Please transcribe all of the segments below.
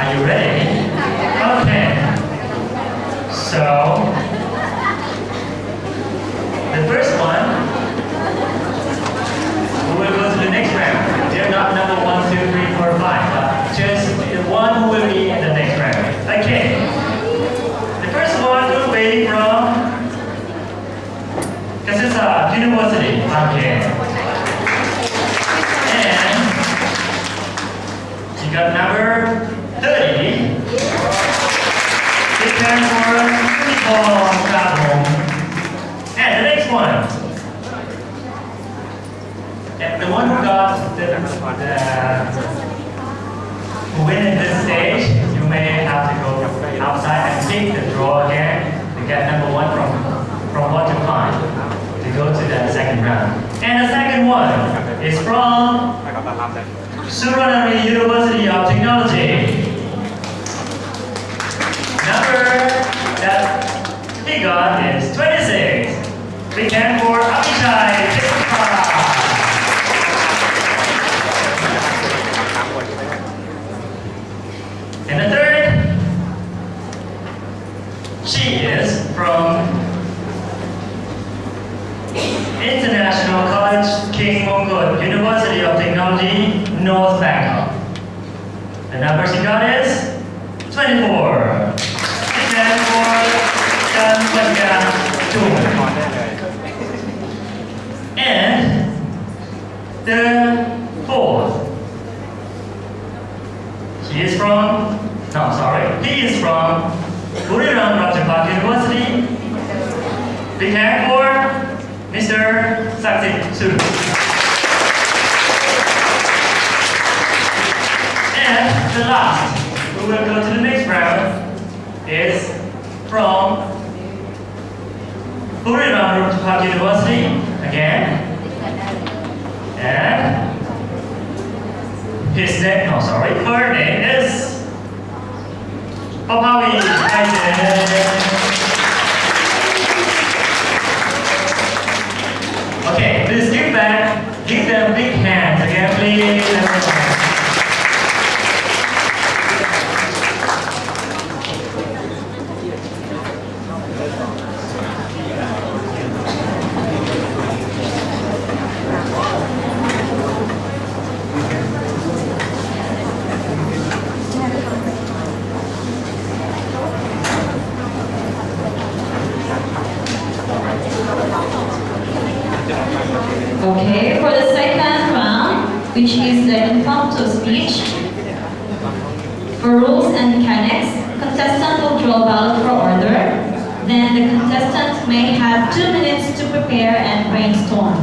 Are you ready? Okay. So, the first one, we will go to the next round. They're not number 1, 2, 3, 4, 5, but just the one who will be in the next round. Okay. The first one will be from Kashasa University. Okay. And you got number 30. It stands for uniform platform. And the next one. And the one who got who win in this stage, you may have to go outside and pick the draw again to get number 1 from 1 to 5 to go to the second round. And the second one is from Suvarnabhumi University of Technology. Number that he got is 26. Big hand for Abhishai. And the third, she is from International College King Mongkut University of Technology, North Bangkok. The number she got is 24. And for and the fourth, he is from Buriram Rajabhat University. Big hand for Mr. Saksit Su. And the last, we will go to the next round, is from Buriram Rajabhat University again. And her name is Papawi. Okay, please give them big hands again, please. Okay, for the second round, which is the impromptu speech, for rules and mechanics, contestant will draw ballot for order. Then the contestant may have 2 minutes to prepare and brainstorm.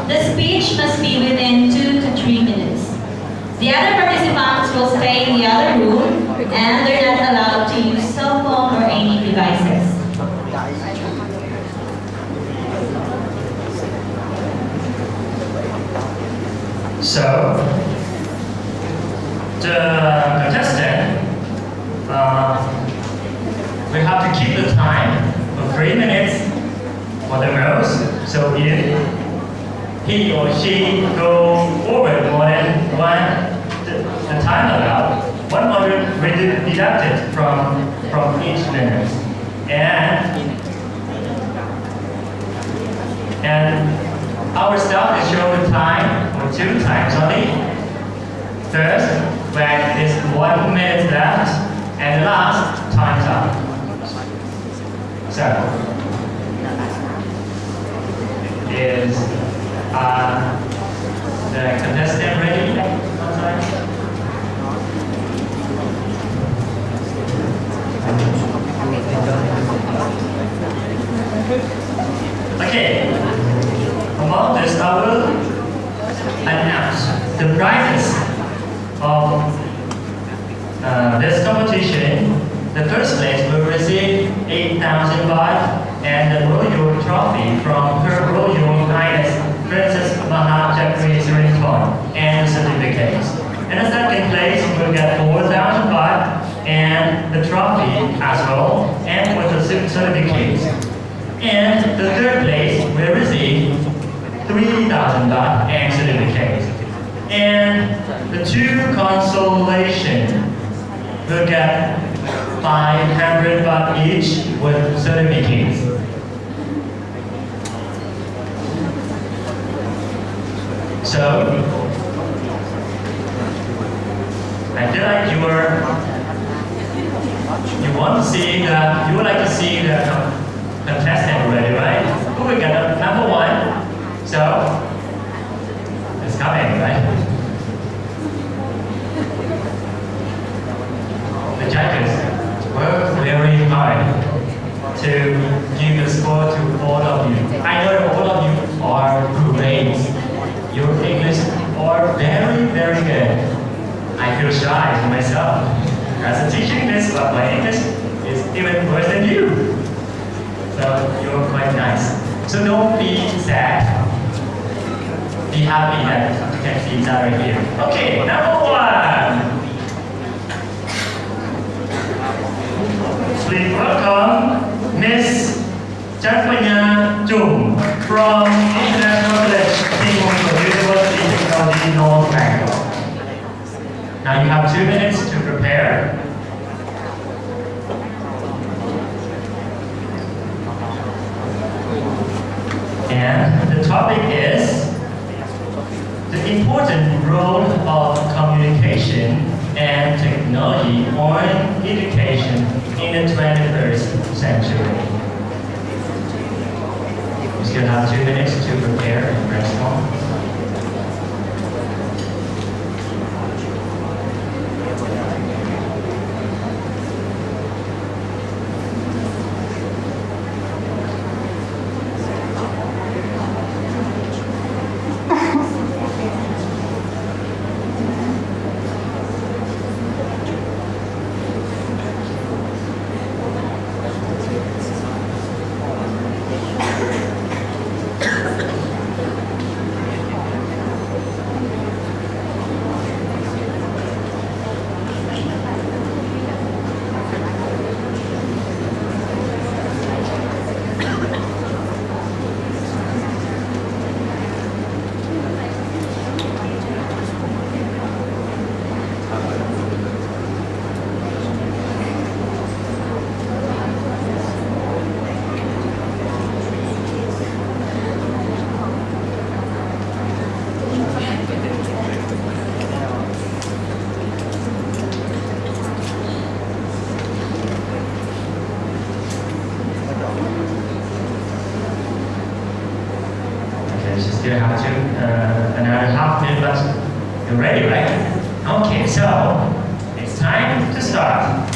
The speech must be within 2 to 3 minutes. The other participants will stay in the other room and they're not allowed to use cell phone or any devices. So, the contestant we have to keep the time for 3 minutes for the most. So if he or she go forward more than the time allowed, 100 will be deducted from each minute. And our staff is showing time for 2 times only. First, when it's 1 minute left, and the last, time's up. So, is the contestant ready? Okay. Among this, I will announce the prizes of this competition. The first place will receive 8,000 baht and the royal trophy from Her Royal Highness Princess Mahajagree Sirinthorn and certificates. And the second place will get 4,000 baht and the trophy as well, and with the certificates. And the third place will receive 3,000 baht and certificates. And the 2 consolation will get 500 baht each with certificates. So, I feel like you want to see you would like to see the contestant already, right? Who will get number one? So, it's coming, right? The judges work very hard to give the score to all of you. I know that all of you are great. Your English are very, very good. I feel shy for myself. As a teaching this, but my English is even worse than you. So you're quite nice. So don't be sad. Be happy that you can see each other here. Okay, number one. Please welcome Miss Chakpanya Jung from International College, University of Technology, North Bangalore. Now you have 2 minutes to prepare. And the topic is the important role of communication and technology on education in the 21st century. You still have 2 minutes to prepare and brainstorm. You have to another half minute, but you're ready, right? Okay, so it's time to start.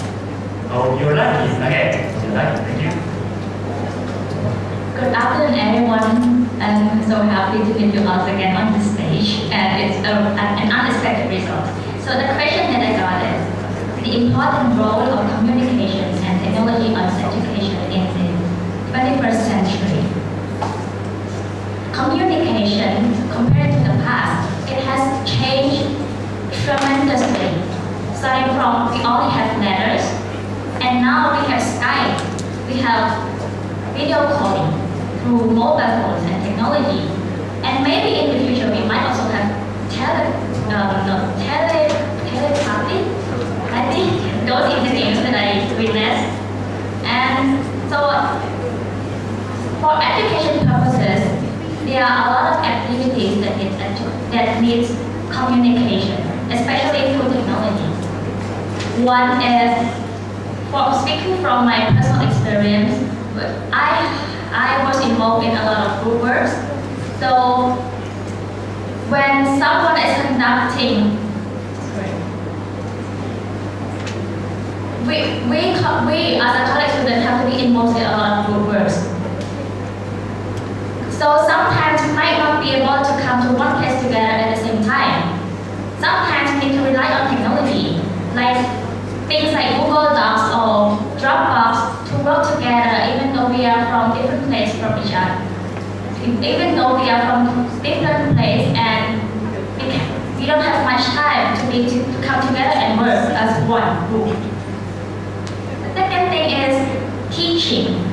Oh, you're lucky. Okay, you're lucky. Thank you. Good afternoon, everyone. I'm so happy to meet you all again on the stage, and it's an unexpected result. So the question that I got is the important role of communications and technology on education in the 21st century. Communication, compared to the past, it has changed tremendously. Starting from we only have letters, and now we have Skype, we have video calling through mobile phones and technology, and maybe in the future we might also have telepathy. I think those are the things that I witnessed, and so for education purposes, there are a lot of activities that needs communication, especially through technology. One is, speaking from my personal experience, I was involved in a lot of group works. So when someone is conducting, we as a college student have to be involved in a lot of group works. So sometimes we might not be able to come to one place together at the same time. Sometimes we need to rely on technology, like things like Google Docs or Dropbox to work together even though we are from different places from each other. Even though we are from different places and we don't have much time to come together and work as one group. The second thing is teaching.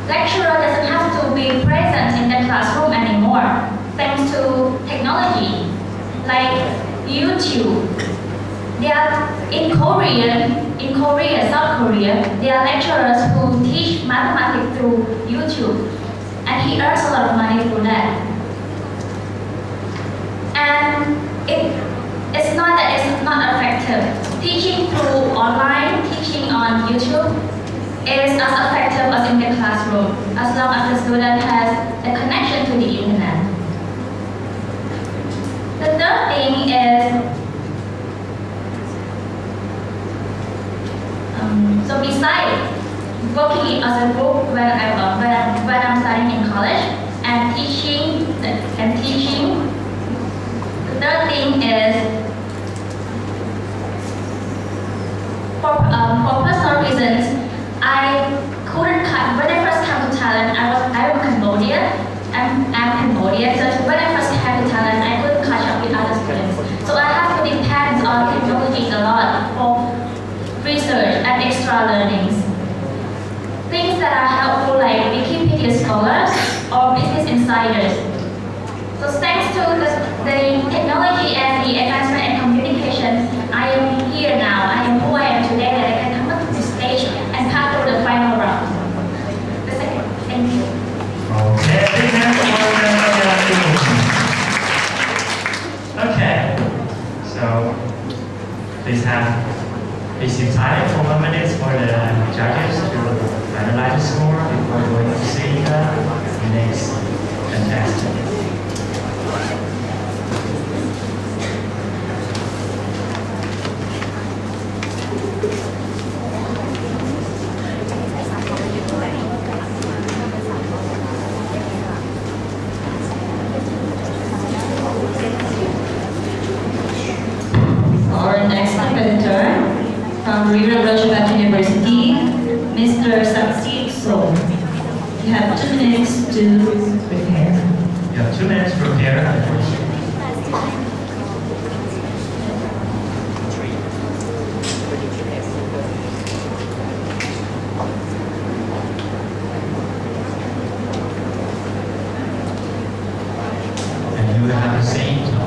Lecturer doesn't have to be present in the classroom anymore, thanks to technology like YouTube. There are In Korea, South Korea, there are lecturers who teach mathematics through YouTube, and he earns a lot of money through that. And it's not that it's not effective. Teaching through online, teaching on YouTube is as effective as in the classroom, as long as the student has a connection to the internet. The third thing is, so besides working as a group when I'm studying in college and teaching, the third thing is for personal reasons, I couldn't cut. When I first came to Thailand, I'm Cambodian. I'm Cambodian, so when I first came to Thailand, I couldn't catch up with other students. So I have to depend on technologies a lot for research and extra learnings. Things that are helpful like Wikipedia scholars or business insiders. So thanks to the technology and the advancement in communication, I am here now. I am who I am today, that I can come up to the stage and pass through the final round. That's it. Thank you. Okay, so please sit silent for 1 minute for the judges to finalize the score before going to see the next contestant. Our next competitor from Rajabhat University, Mr. Saksi So. You have 2 minutes to prepare. You have 2 minutes to prepare. And you will have the same topic.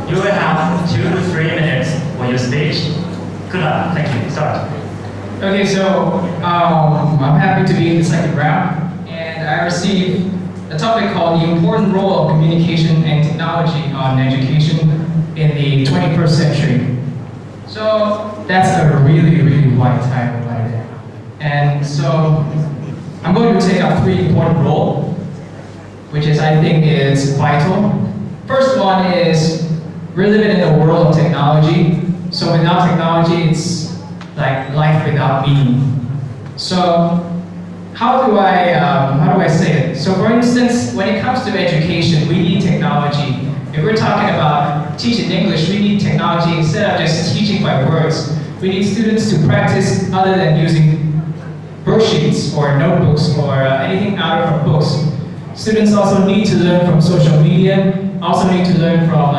You will have 2 to 3 minutes for your speech. Good luck. Thank you. Start. Okay, so I'm happy to be in the second round, and I received a topic called the important role of communication and technology on education in the 21st century. So that's a really, really wide title right there. And so I'm going to take up 3 important roles, which is I think is vital. First one is we're living in a world of technology. So without technology, it's like life without meaning. So how do I say it? So for instance, when it comes to education, we need technology. If we're talking about teaching English, we need technology instead of just teaching by words. We need students to practice other than using worksheets or notebooks or anything out of books. Students also need to learn from social media, also need to learn from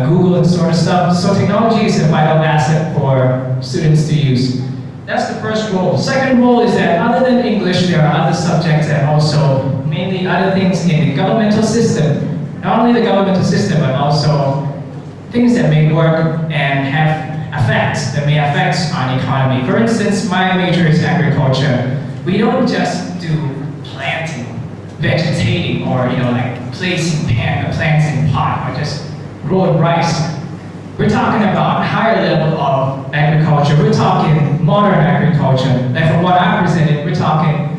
Google and sort of stuff. So technology is a vital asset for students to use. That's the first role. Second role is that other than English, there are other subjects and also mainly other things in the governmental system. Not only the governmental system, but also things that may work and have effects that may affect on economy. For instance, my major is agriculture. We don't just do planting, vegetating, or like placing plants in pot or just growing rice. We're talking about higher level of agriculture. We're talking modern agriculture. Like from what I presented, we're talking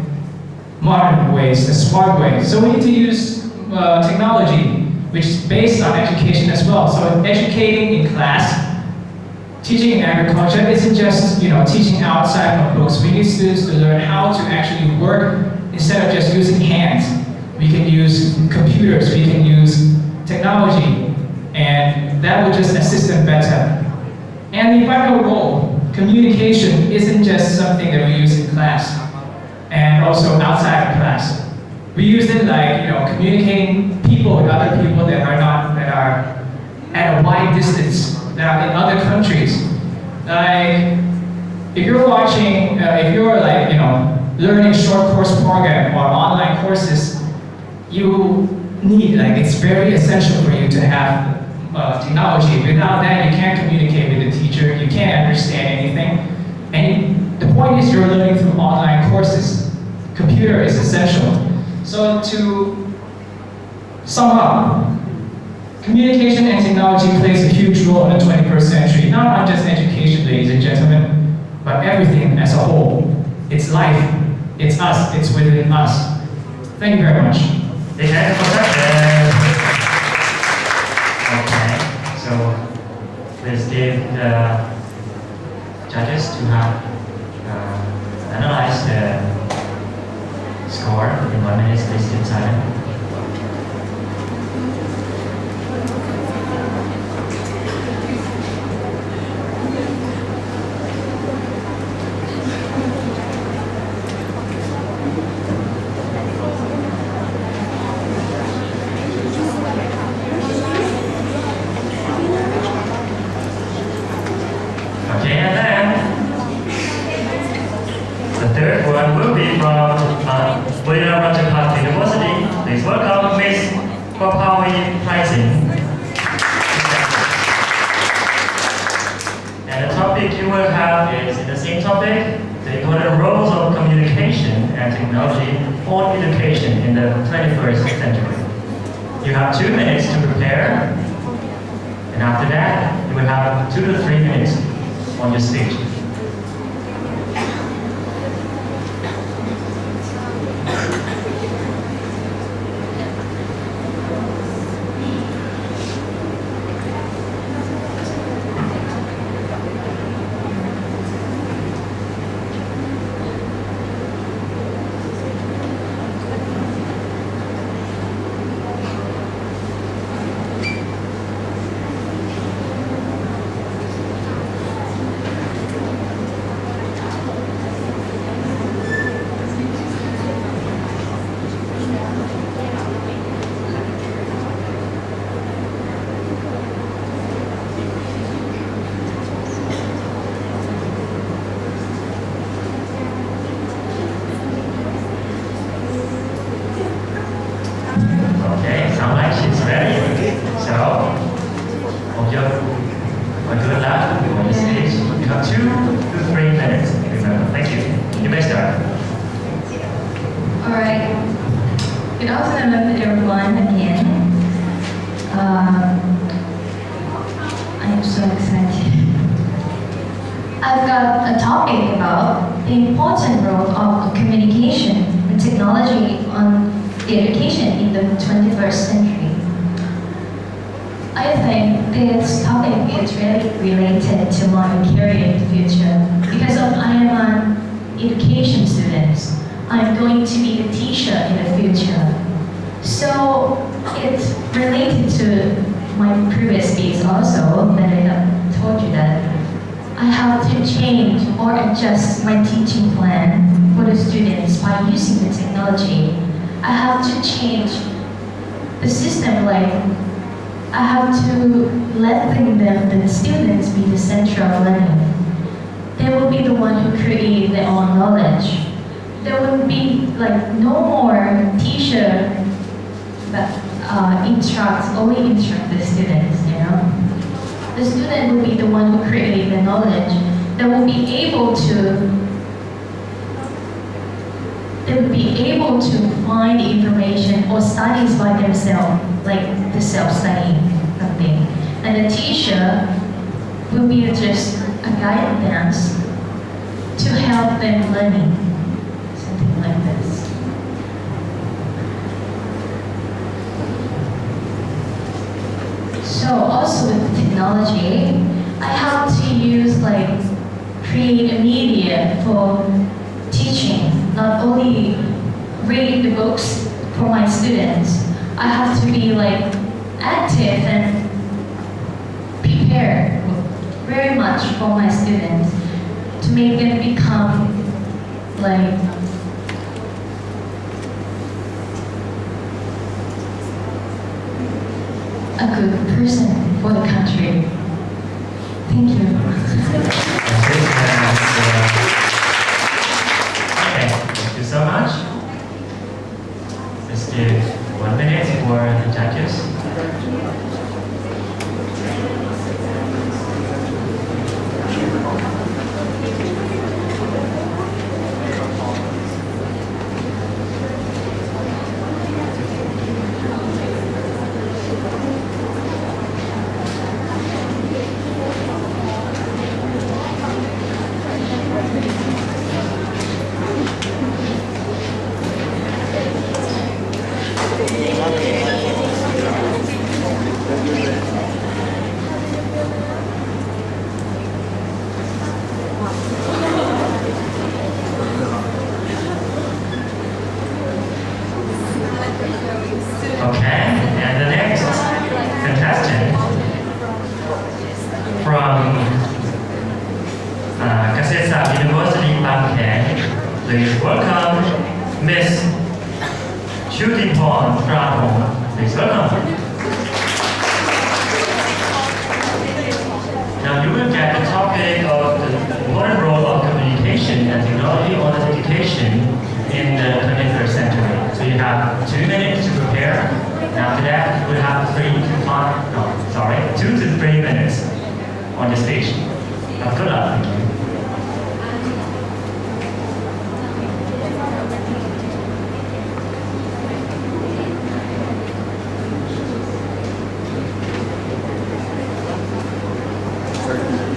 modern ways, the smart ways. So we need to use technology, which is based on education as well. So educating in class, teaching in agriculture isn't just teaching outside of books. We need students to learn how to actually work instead of just using hands. We can use computers, we can use technology, and that will just assist them better. And the final role, communication isn't just something that we use in class and also outside of class. We use it like communicating people with other people that are at a wide distance, that are in other countries. Like if you're learning short course program or online courses, you need it's very essential for you to have technology. Without that, you can't communicate with the teacher, you can't understand anything. And the point is you're learning through online courses. Computer is essential. So to sum up, communication and technology plays a huge role in the 21st century, not on just education, ladies and gentlemen, but everything as a whole. It's life, it's us, it's within us. Thank you very much. Okay, so please give the judges to have analyze the score in 1 minute. Please keep silent. Okay, and then the third one will be from Yราชภ University. Please welcome Ms. Pricing. And the topic you will have is in the same topic, the important roles of communication and technology on education in the 21st century. You have 2 minutes to prepare, and after that, you will have 2 to 3 minutes on your speech. Okay, sound like she's ready. So, hold your good luck on your speech. You have 2 to 3 minutes. Remember. Thank you. You may start. Alright. Good afternoon, everyone, again. I am so excited. I've got a topic about the important role of communication and technology on the education in the 21st century. I think this topic is really related to my career in the future because I am an education student. I'm going to be a teacher in the future. So it's related to my previous speech also that I have told you that I have to change or adjust my teaching plan for the students by using the technology. I have to change the system, like I have to let the students be the center of learning. they will be the one who create their own knowledge. There will be like no more teacher that only instruct the students, you know. The student will be the one who create the knowledge. They will be able to find the information or studies by themselves, like the self-studying something. And the teacher will be just a guidance to help them learning, something like this. So also with technology, I have to use like create a media for teaching, not only reading the books for my students. I have to be like active and prepared very much for my students to make them become like a good person for the country. Thank you. Okay, thank you so much. Let's give 1 minute for the judges. Okay, and the next contestant from Kasesa University, Bangkok, please welcome Miss Shutipon Prahom. Please welcome. Now you will get the topic of the important role of communication and technology on education in the 21st century. So you have 2 minutes to prepare. And after that, we'll have 2 to 3 minutes on the stage. Good luck. Thank you.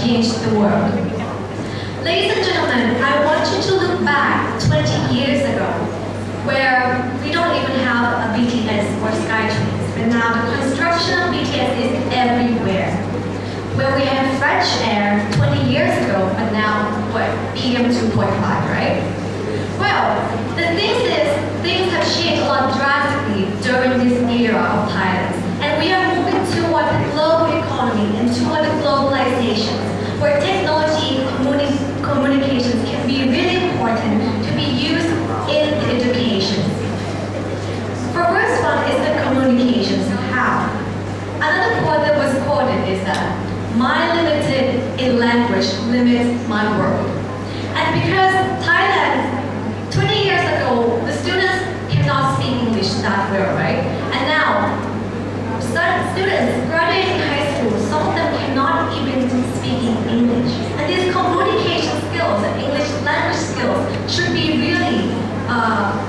change the world. Ladies and gentlemen, I want you to look back 20 years ago, where we don't even have a BTS or SkyTrains, but now the construction of BTS is everywhere. Where we had fresh air 20 years ago, but now, what, PM 2.5, right? Well, The thing is, things have changed a lot drastically during this era of Thailand, and we are moving toward the global economy and toward the globalization, where technology communications can be really important to be used in education. For first one is the communications. How? Another quote that was quoted is that my limited in language limits my world. And because Thailand, 20 years ago, the students cannot speak English that well, right? And now, students graduating high school, some of them cannot even speak English. And these communication skills and English language skills should be really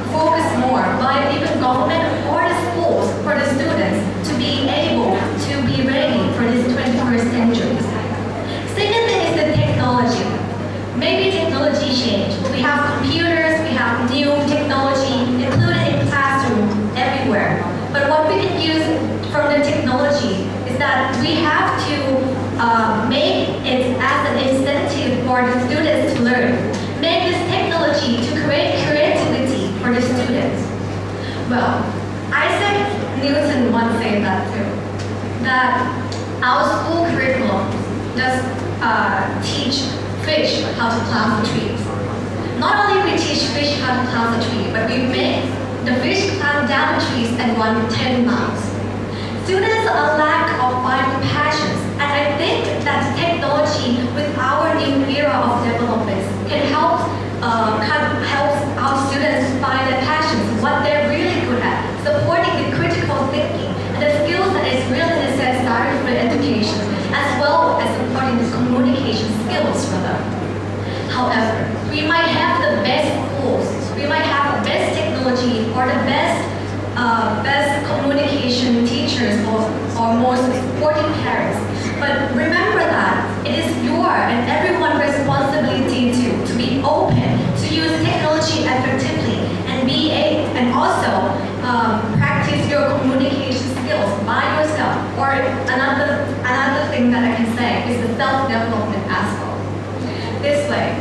focused more by even government or the schools for the students to be able to be ready for this 21st century. Second thing is the technology. Maybe technology changed. We have computers, we have new technology included in classroom everywhere. But what we can use from the technology is that we have to make it as an incentive for the students to learn. Make this technology to create creativity for the students. Well, Isaac Newton once said that too, that our school curriculum does teach fish how to climb the trees. Not only we teach fish how to climb the tree, but we make the fish climb down the trees and run 10 miles. Students are lack of finding passions, and I think that technology with our new era of development can help our students find their passions, what they're really good at, supporting the critical thinking and the skills that is really necessary for education, as well as supporting the communication skills for them. However, we might have the best schools, we might have the best technology or the best communication teachers or most supporting parents. But remember that it is your and everyone's responsibility to be open, to use technology effectively, and also practice your communication skills by yourself. Or another thing that I can say is the self-development aspect. This way,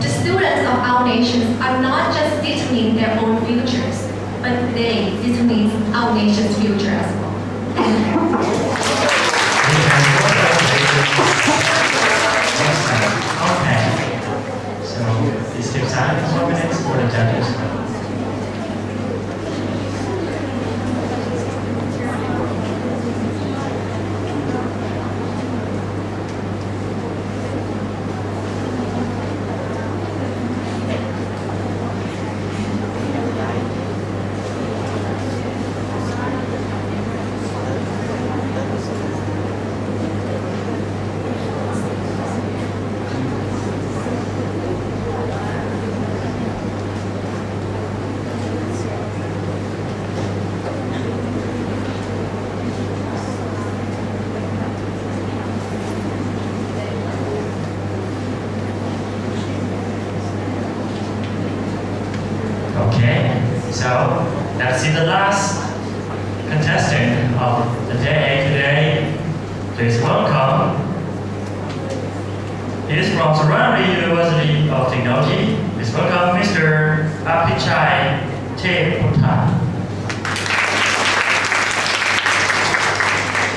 the students of our nations are not just determining their own futures, but they determine our nation's future as well. Okay. So please take time for 4 minutes for the judges. So that's the last contestant of the day today. Please welcome. He is from Sarangi University of Technology. Please welcome Mr. Apichai Teputa.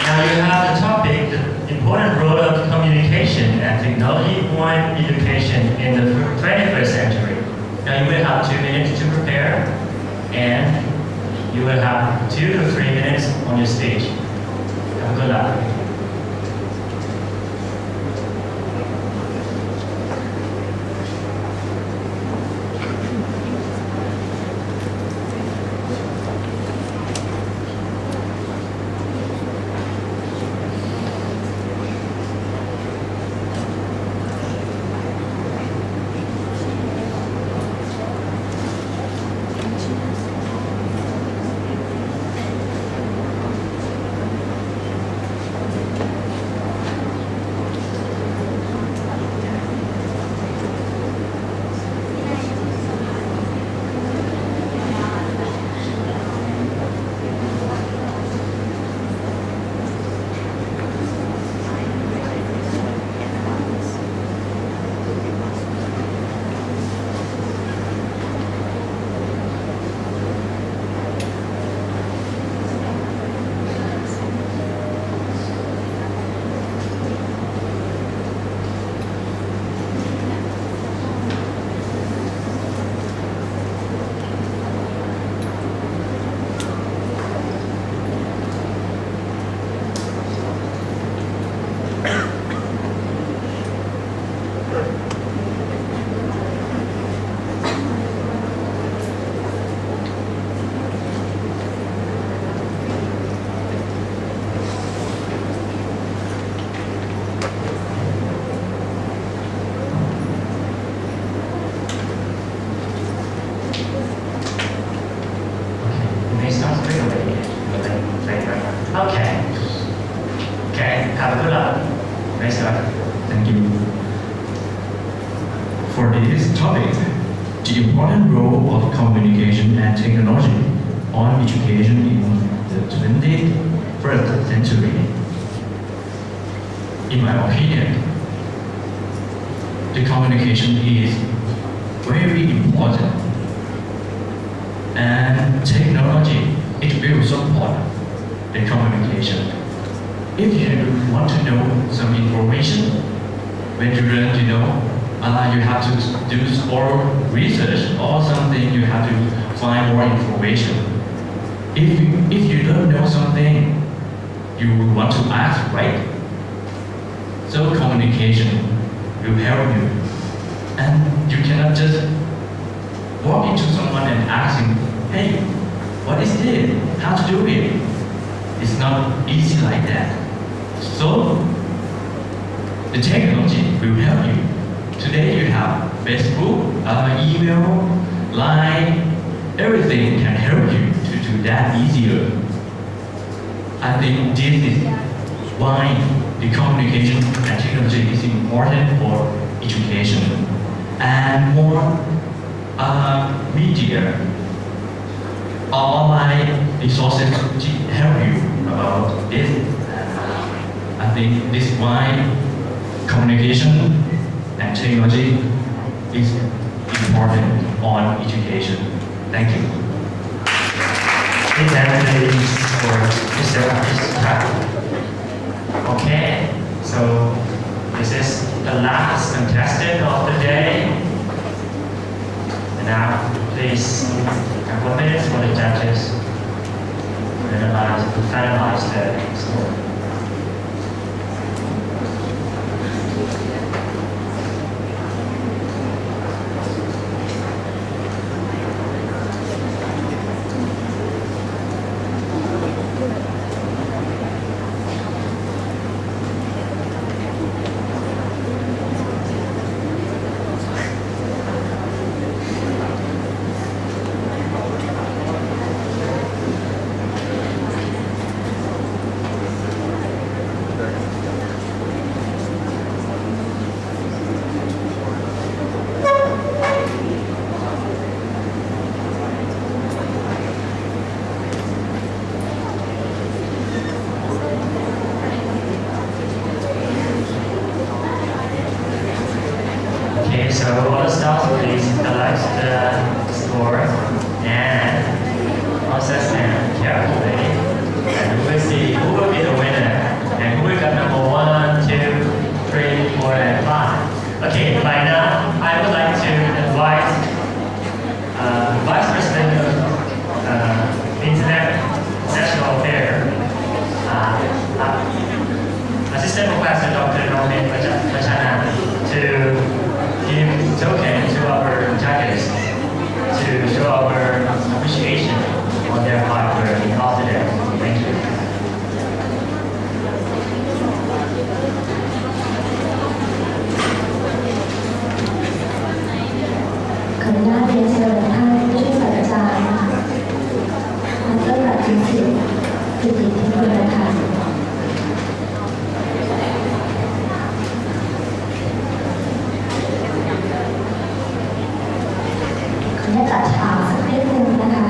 Now you have the topic, the important role of communication and technology for education in the 21st century. Now you will have 2 minutes to prepare, and you will have 2 to 3 minutes on your stage. Have a good luck. Okay. Okay, have a good luck. Nice start. Thank you. For this topic, the important role of communication and technology on education in the 21st century. In my opinion, the communication is very important, and technology, it will support the communication. If you want to know some information, when you learn to know, you have to do more research or something, you have to find more information. If you don't know something, you want to ask, right? So communication will help you. And you cannot just walk into someone and ask him, hey, what is this? How to do it? It's not easy like that. So the technology will help you. Today you have Facebook, email, Line, everything can help you to do that easier. I think this is why the communication and technology is important for education. And more media or online resources to help you about this. I think this is why communication and technology is important on education. Thank you. Please hand please for Mr. Ishaq. Okay, so this is the last contestant of the day. And now, please, a couple of minutes for the judges to finalize the score. Okay, so all the staff please collect the score and process them carefully, and we will see who will be the winner and who will get number 1, 2, 3, 4, and 5. Okay, by now I would like to invite Vice President of International Affairs, Assistant Professor Dr. Bcha to give token to our judges to show our appreciation on their hard work all today. Thank you. ขออนุญาตเรียนเชิญท่านผู้ช่วยศาสตราจารย์ดร.จิตติกิติคุณนะคะขออนุญาตจัดฉากสักนิดนึงนะคะ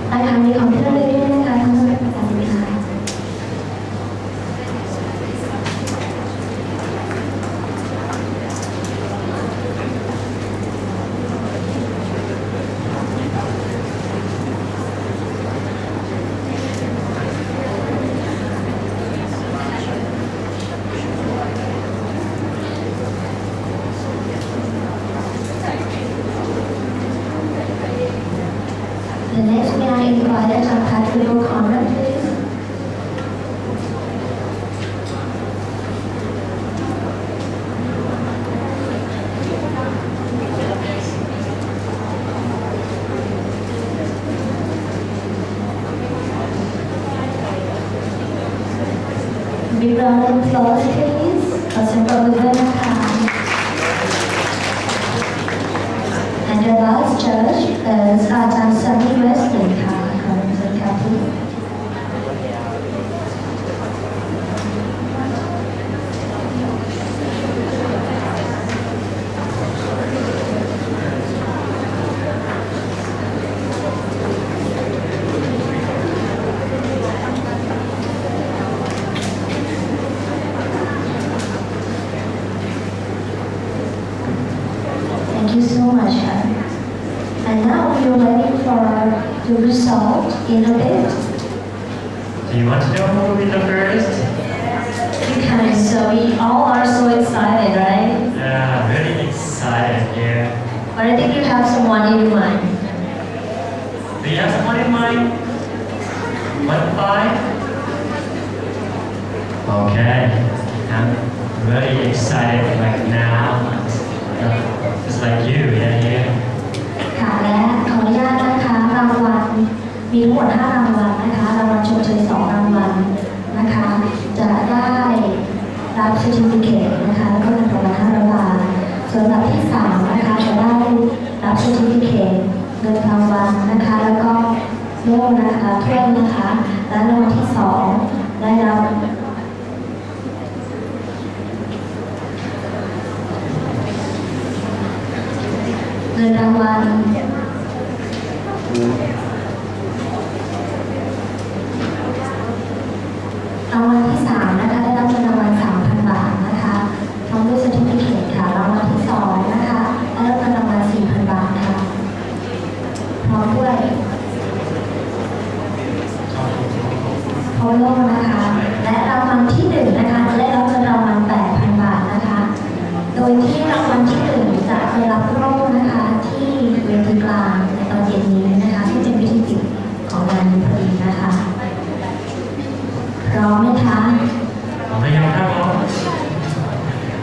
ในทางนี้ของที่เราเรียนนะคะทั้งภาษา The next may I invite Ajahn Patrick Conrad, please. Big round of applause, please. And the last judge is Ajahn Sunny Wesley. Please. Thank you so much. And now we are waiting for the result in a bit. Do you want to know who will be the first? Because we all are so excited, right? Yeah, very excited here. But I think you have someone in mind. Do you have someone in mind? 1-5? Okay, I'm very excited right now. Just like you, yeah. ค่ะและขออนุญาตนะคะรางวัลมีทั้งหมด5รางวัลนะคะรางวัลชมเชย2รางวัลนะคะจะได้รับเซอร์ติฟิเคตนะคะแล้วก็เงินรางวัล500 บาทส่วนลำดับที่3นะคะจะได้รับเซอร์ติฟิเคตเงินรางวัลนะคะแล้วก็โล่นะคะถ้วยนะคะและรางวัลที่2ได้รับเงินรางวัลรางวัลที่3นะคะได้รับเงินรางวัล 3,000 บาทนะคะพร้อมด้วยเซอร์ติฟิเคตค่ะรางวัลที่2นะคะได้รับเงินรางวัล 4,000 บาทค่ะพร้อมด้วยโพโล่นะคะและรางวัลที่1นะคะได้รับเงินรางวัล 8,000 บาทนะคะโดยที่รางวัลที่1จะไปรับโล่นะคะที่เวทีกลางในตอนเย็นนี้นะคะที่เป็นพิธีปิดของงานนี้พอดีนะคะพร้อมไหมคะ พร้อมหรือยังครับผม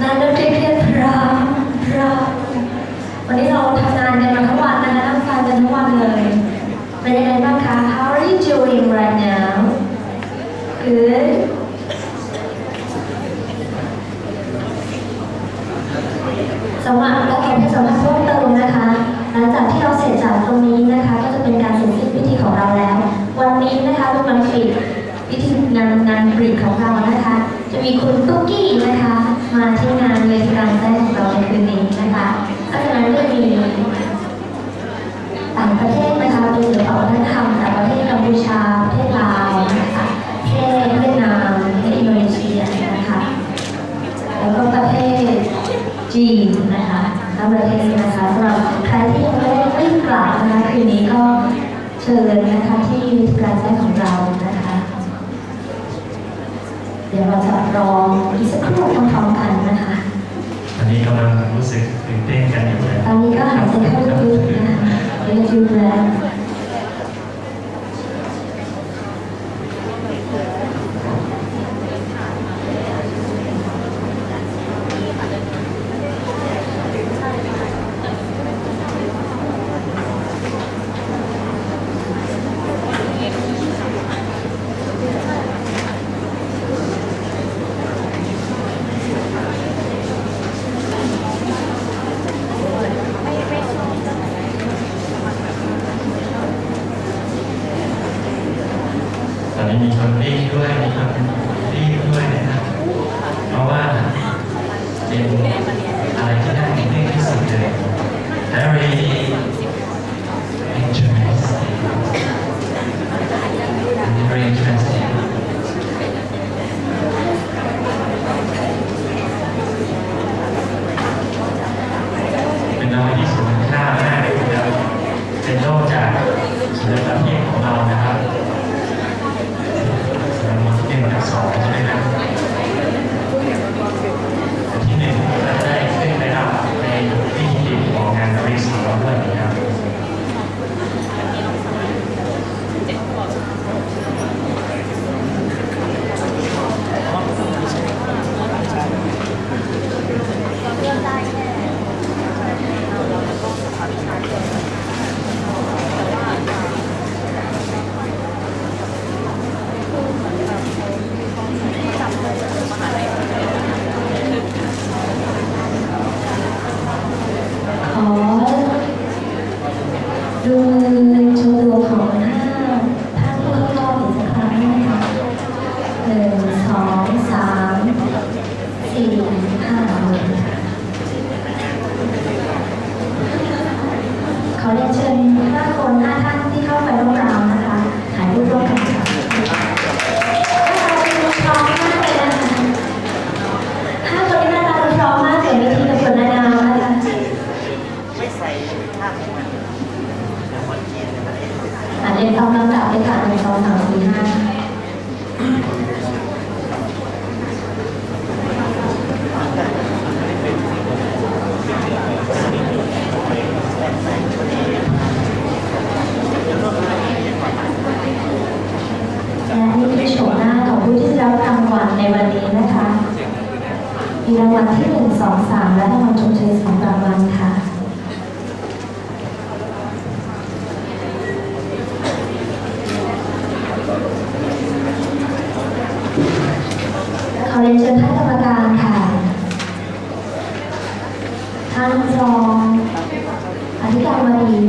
นักดนตรีเพลงพร้อมวันนี้เราทำงานกันมาทั้งวันนะคะนั่งฟังกันทั้งวันเลยเป็นยังไงบ้างคะ How are you doing right now? Good. สำหรับและขอให้สัมภาษณ์เพิ่มเติมนะคะหลังจากที่เราเสร็จจากตรงนี้นะคะก็จะเป็นการเสร็จสิ้นพิธีของเราแล้ว วันนี้นะคะเป็นวันปิดพิธีงานบริกของเรานะคะจะมีคุณตุ๊กกี้นะคะมาที่งานเวทีการแสดงของเราในคืนนี้นะคะเพราะฉะนั้นก็มีต่างประเทศนะคะเป็นศิลปะวัฒนธรรมจากประเทศกัมพูชาประเทศลาวนะคะประเทศเวียดนามประเทศอินโดนีเซียนะคะแล้วก็ประเทศจีนนะคะทั้งประเทศนะคะสำหรับใครที่ยังไม่กลับนะคะคืนนี้ก็เชิญนะคะที่วิทยการแสดงของเรานะคะเดี๋ยวเราจะรออีกสักครู่พร้อมๆกันนะคะ ตอนนี้กำลังรู้สึกตื่นเต้นกันอยู่เลย ตอนนี้ก็หายใจเข้าลึกๆนะคะเดี๋ยวจะดูแล มีคนรีบด้วยมีคนรีบด้วยนะครับเพราะว่าเป็นอะไรที่น่าตื่นเต้นที่สุดเลย very interesting very interesting เป็นรางวัลที่สูงค่ามากนะครับเป็นโล่จากศิลปะเทศของเรานะครับ1 กับ 2ใช่ไหมครับที่1เราได้ขึ้นไปรับในพิธีของงานบริษัทเราด้วยนะครับ เรียนตามลำดับเลยค่ะ1 2 3 4 5และนี่คือโฉมหน้าของผู้ที่ได้รับรางวัลในวันนี้นะคะมีรางวัลที่1 2 3และรางวัลชมเชย2รางวัลค่ะขอเรียนเชิญท่านกรรมการค่ะท่านรองอธิการบดี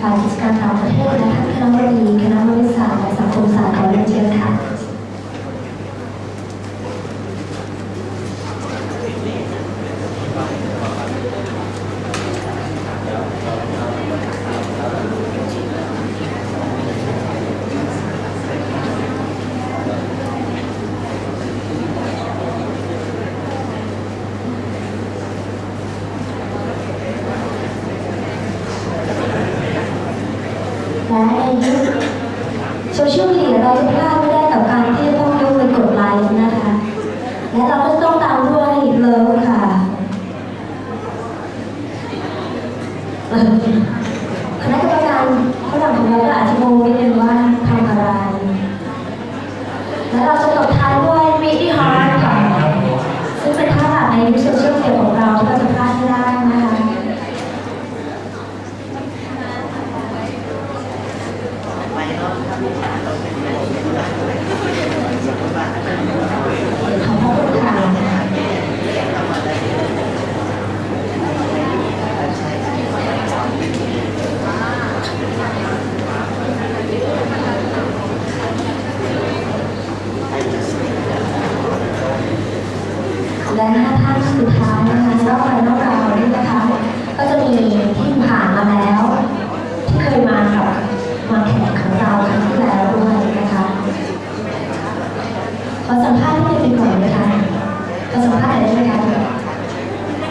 ฝ่ายกิจการต่างประเทศและท่านคณบดีคณะมนุษยศาสตร์และสังคมศาสตร์ขอเรียนเชิญค่ะและในยุคโซเชียลมีเดียเราจะพลาดไม่ได้กับการที่จะต้องยกมือกดไลค์นะคะ และเราก็ต้องตามด้วยเลิฟค่ะคณะกรรมการฝรั่งของเราก็อาจจะงงนิดนึงว่าทำอะไร และเราจะตบท้ายด้วย Really Hard ค่ะซึ่งเป็นท่าหลักในยุคโซเชียลมีเดียของเราที่เราจะพลาดไม่ได้นะคะขอบคุณค่ะและ5 ท่านสุดท้ายนะคะรอบไฟนอลราวด์นี้นะคะก็จะมีที่ผ่านมาแล้วที่เคยมาแข่งของเราครั้งที่แล้วด้วยนะคะขอสัมภาษณ์ที่เป็นก่อนนะคะขอสัมภาษณ์หน่อยได้ไหมคะ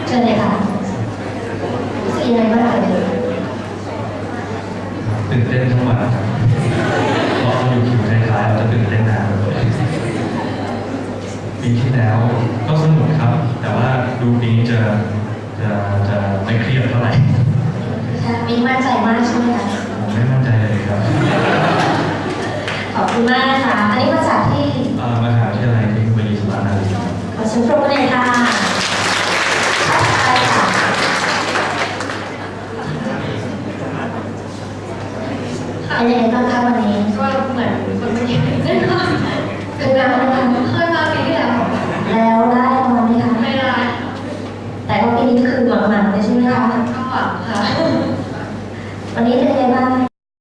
เชิญเลยค่ะรู้สึกยังไงบ้างเอ่ย ตื่นเต้นทั้งวันครับเพราะเราอยู่คิวท้ายๆเราจะตื่นเต้นนานปีที่แล้วก็สนุกครับ แต่ว่าดูปีนี้จะไม่เครียดเท่าไหร่ มีมั่นใจมากใช่ไหมคะ ผมไม่มั่นใจเลยครับ ขอบคุณมากนะคะอันนี้มาจากที่ มหาวิทยาลัยเทคโนโลยีสุราษฎร์ธานีครับ ขอเชิญปรบมือหน่อยค่ะใช่ค่ะเป็นยังไงบ้างคะวันนี้ก็เหมือนคนไม่ได้เคยมาไหมคะเคยมาปีที่แล้วแล้วได้รางวัลไหมคะไม่ได้แต่ว่าปีนี้ก็คือหวังๆเลยใช่ไหมคะก็หวังค่ะวันนี้เป็นยังไงบ้าง